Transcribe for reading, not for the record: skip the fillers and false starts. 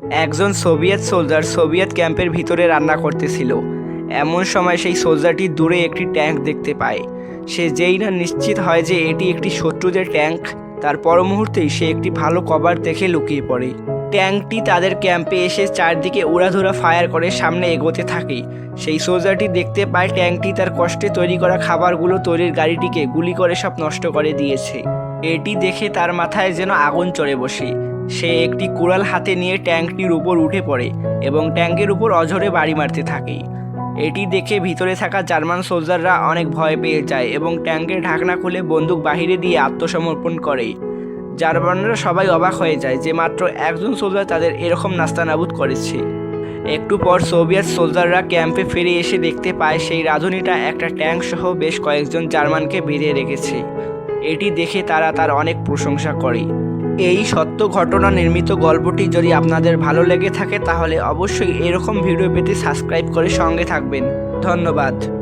একজন Soviet soldier Soviet ক্যাম্পের ভিতরে রান্না করতেছিল। এমন সময় সেই সোলজারটি দূরে একটি ট্যাঙ্ক দেখতে পায়। সে যেই না নিশ্চিত হয় যে এটি একটি শত্রুদের ট্যাঙ্ক, তার পর মুহূর্তেই সে একটি ভালো কভার দেখে লুকিয়ে পড়ে। ট্যাঙ্কটি তাদের ক্যাম্পে এসে চারদিকে উড়াধুরা ফায়ার করে সামনে এগোতে থাকে। সেই সোলজারটি দেখতে পায় ট্যাঙ্কটি তার কষ্টে তৈরি করা খাবারগুলো তৈরির গাড়িটিকে গুলি করে সব নষ্ট করে দিয়েছে। এটি দেখে তার মাথায় যেন আগুন চড়ে বসে। সে একটি কুড়াল হাতে নিয়ে ট্যাঙ্কটির উপর উঠে পড়ে এবং ট্যাঙ্কের উপর অঝরে বাড়ি মারতে থাকে। এটি দেখে ভিতরে থাকা জার্মান সোলজাররা অনেক ভয় পেয়ে যায় এবং ট্যাঙ্কের ঢাকনা খুলে বন্দুক বাহিরে দিয়ে আত্মসমর্পণ করে। জার্মানরা সবাই অবাক হয়ে যায় যে মাত্র একজন সোলজার তাদের এরকম নাস্তানাবুদ করেছে। একটু পর সোভিয়েত সোলজাররা ক্যাম্পে ফিরে এসে দেখতে পায় সেই রাঁধুনিটা একটা ট্যাঙ্ক সহ বেশ কয়েকজন জার্মানকে বেঁধে রেখেছে। এটি দেখে তারা তার অনেক প্রশংসা করে। এই সত্য ঘটনা নির্মিত গল্পটি যদি আপনাদের ভালো লেগে থাকে তাহলে অবশ্যই এরকম ভিডিও পেতে সাবস্ক্রাইব করে সঙ্গে থাকবেন। ধন্যবাদ।